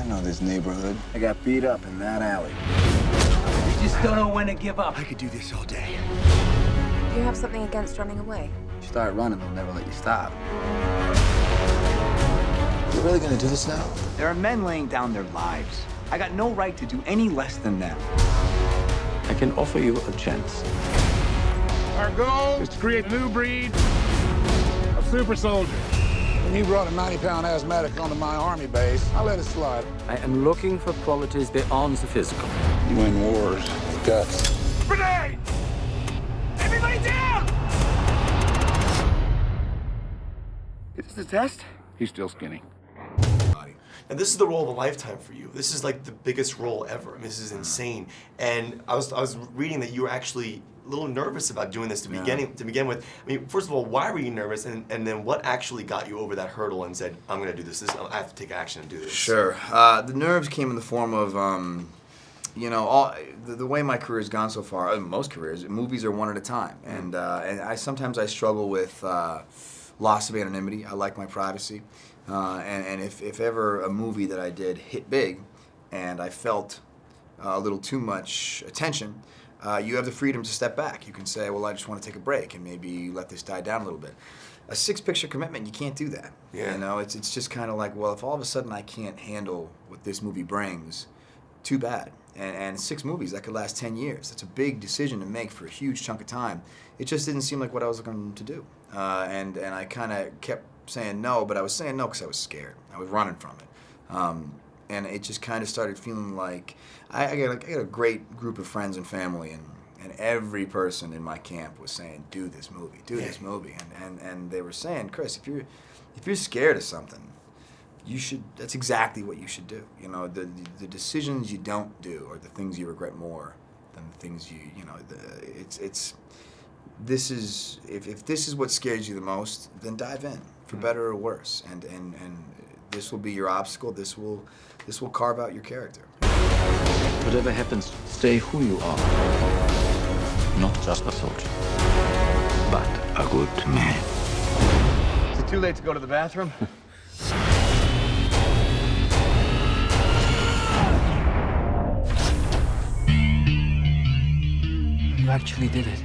I know this neighborhood. I got beat up in that alley. You just don't know when to give up. I could do this all day. Do you have something against running away? You start running, they'll never let you stop. You really gonna do this now? There are men laying down their lives. I got no right to do any less than them. I can offer you a chance. Our goal is to create a new breed of super soldiers. When you brought a 90-pound asthmatic onto my army base, I let it slide. I am looking for qualities beyond the physical. You win wars with guts. Grenade! Everybody down! Is this a test? He's still skinny. And this is the role of a lifetime for you. This is like the biggest role ever. I mean, this is insane. And I was reading that you were actually a little nervous about doing this to begin with. I mean, first of all, why were you nervous? And then what actually got you over that hurdle and said, I'm gonna do this. I have to take action and do this. Sure. The nerves came in the form of, you know, the way my career has gone so far, most careers, movies are one at a time. And I sometimes struggle with loss of anonymity. I like my privacy. And if ever a movie that I did hit big and I felt a little too much attention, you have the freedom to step back. You can say, well, I just want to take a break and maybe let this die down a little bit. A 6-picture commitment, you can't do that. Yeah. You know, it's just kind of like, well, if all of a sudden I can't handle what this movie brings, too bad. And 6 movies, that could last 10 years. That's a big decision to make for a huge chunk of time. It just didn't seem like what I was going to do. And I kind of kept saying no, but I was saying no because I was scared. I was running from it. And it just kind of started feeling like I got a great group of friends and family, and every person in my camp was saying, do this movie, do this movie. And they were saying, Chris, if you're scared of something, that's exactly what you should do. You know, the decisions you don't do are the things you regret more than the things you know, this is, if this is what scares you the most, then dive in, for better or worse. And this will be your obstacle, this will carve out your character. Whatever happens, stay who you are. Not just a soldier, but a good man. Is it too late to go to the bathroom? You actually did it.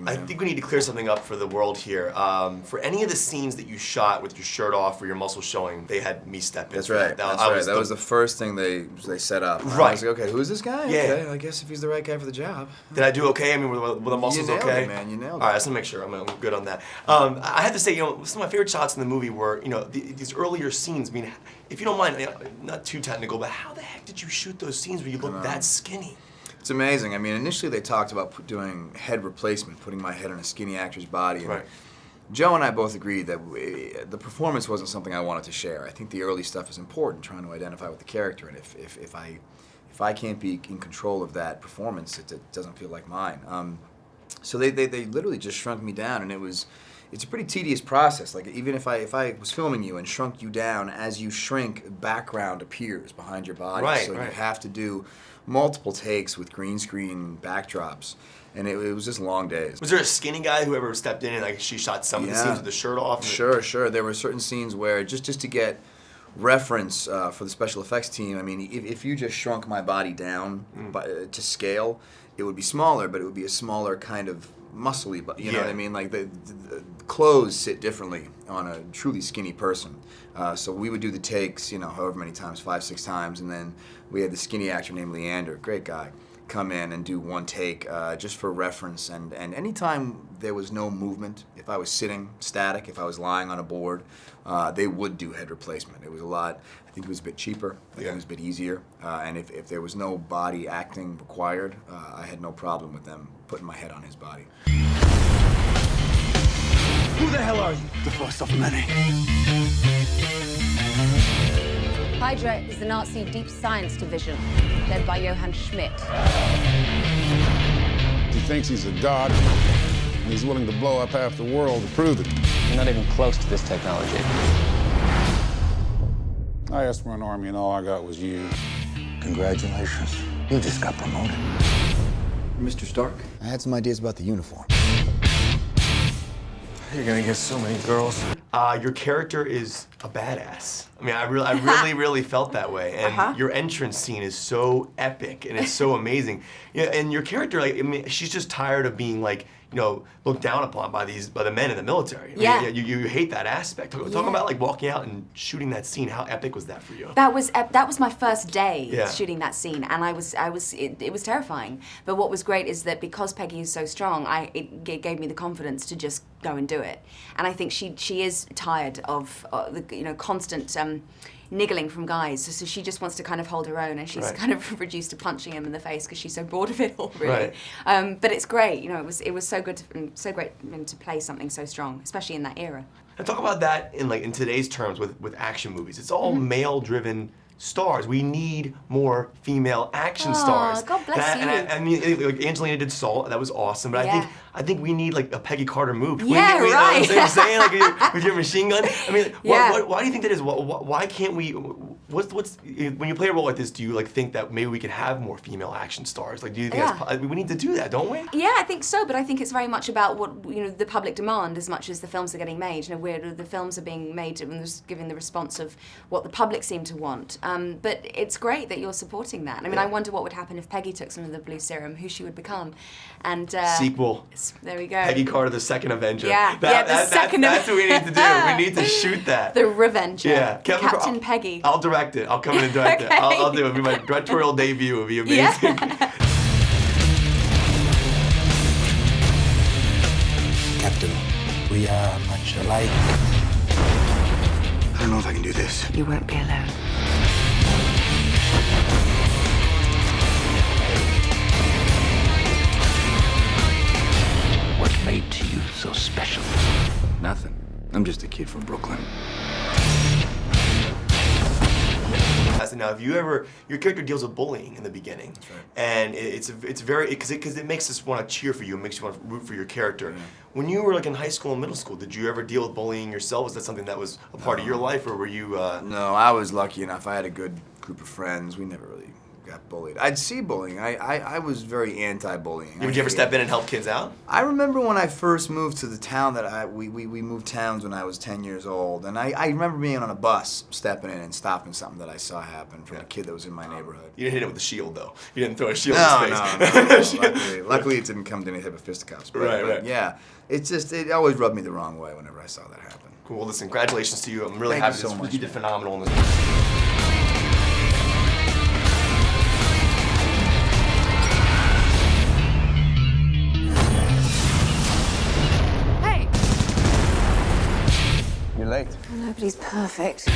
I think we need to clear something up for the world here. For any of the scenes that you shot with your shirt off or your muscles showing, they had me step in. That's right. That was the first thing they set up. Right. I was like, okay, who's this guy? Yeah. Okay, I guess if he's the right guy for the job. Did I do okay? I mean, were the muscles nailed okay? it, man. You nailed it. All right, let's make sure I'm good on that. I have to say, you know, some of my favorite shots in the movie were, you know, these earlier scenes. I mean, if you don't mind, not too technical, but how the heck did you shoot those scenes where you look that skinny? It's amazing. I mean, initially they talked about doing head replacement, putting my head on a skinny actor's body. And right. Joe and I both agreed that the performance wasn't something I wanted to share. I think the early stuff is important, trying to identify with the character, and if I can't be in control of that performance, it doesn't feel like mine. So they literally just shrunk me down, and it's a pretty tedious process. Like, even if I was filming you and shrunk you down, as you shrink, background appears behind your body. Right, so right. you have to do multiple takes with green screen backdrops, and it was just long days. Was there a skinny guy who ever stepped in and like she shot some of the scenes with the shirt off? Sure. There were certain scenes where just to get reference for the special effects team, I mean, if you just shrunk my body down to scale, it would be smaller, but it would be a smaller kind of muscly, you know what I mean? Like the clothes sit differently on a truly skinny person. So we would do the takes, you know, however many times, 5, 6 times, and then we had the skinny actor named Leander, great guy, come in and do one take just for reference. And anytime there was no movement, if I was sitting static, if I was lying on a board, they would do head replacement. It was a lot, I think it was a bit cheaper, I think it was a bit easier. And if there was no body acting required, I had no problem with them putting my head on his body. Who the hell are you? The first of many. Hydra is the Nazi Deep Science Division, led by Johann Schmidt. He thinks he's a god, and he's willing to blow up half the world to prove it. You're not even close to this technology. I asked for an army, and all I got was you. Congratulations. You just got promoted. Mr. Stark? I had some ideas about the uniform. You're gonna get so many girls. Your character is a badass. I mean, I really felt that way. And your entrance scene is so epic and it's so amazing. Yeah, and your character, like, I mean, she's just tired of being like, you know, looked down upon by the men in the military. I mean, you hate that aspect. Talk about like walking out and shooting that scene. How epic was that for you? That was my first day shooting that scene, and it was terrifying. But what was great is that because Peggy is so strong, it gave me the confidence to just go and do it. And I think she is tired of the constant niggling from guys, so she just wants to kind of hold her own, and she's kind of reduced to punching him in the face because she's so bored of it all, really. But it's great, you know. It was so good, so great to play something so strong, especially in that era. And talk about that in today's terms with action movies. It's all male-driven stars. We need more female action stars. God bless you. I mean, like Angelina did Salt. That was awesome. But I think we need like a Peggy Carter move. Yeah, right. right. You know what I'm saying? Like with your machine gun. I mean, why do you think that is? Why can't we? When you play a role like this, do you like think that maybe we could have more female action stars? Like, do you think we need to do that? Don't we? Yeah, I think so. But I think it's very much about what the public demand as much as the films are getting made. You know, where the films are being made and giving the response of what the public seem to want. But it's great that you're supporting that. I mean, I wonder what would happen if Peggy took some of the blue serum, who she would become. And sequel. There we go. Peggy Carter, the second Avenger. The second. That's what we need to do. We need to shoot that. The Revenger. Yeah, Captain Peggy. I'll direct it. I'll come in and direct it. I'll do it. It'll be my directorial debut. It'll be amazing. Yeah. Captain, we are much alike. I don't know if I can do this. You won't be alone. What made you so special? Nothing. I'm just a kid from Brooklyn. Now, have you ever, your character deals with bullying in the beginning, and it's very, because it makes us want to cheer for you, it makes you want to root for your character. When you were like in high school and middle school, did you ever deal with bullying yourself? Was that something that was a part of your life, or were you? No, I was lucky enough. I had a good group of friends. We never really got bullied. I'd see bullying. I was very anti-bullying. Would you ever step in and help kids out? I remember when I first moved to the town that we moved towns when I was 10 years old, and I remember being on a bus, stepping in and stopping something that I saw happen from a kid that was in my neighborhood. You didn't hit it with a shield, though. You didn't throw a shield in his face. No. Luckily it didn't come to any type of fisticuffs. But yeah, it always rubbed me the wrong way whenever I saw that happen. Cool. Well, listen, congratulations to you. I'm really Thank happy. you so much, You did man. phenomenal in this. You're late. Nobody's perfect.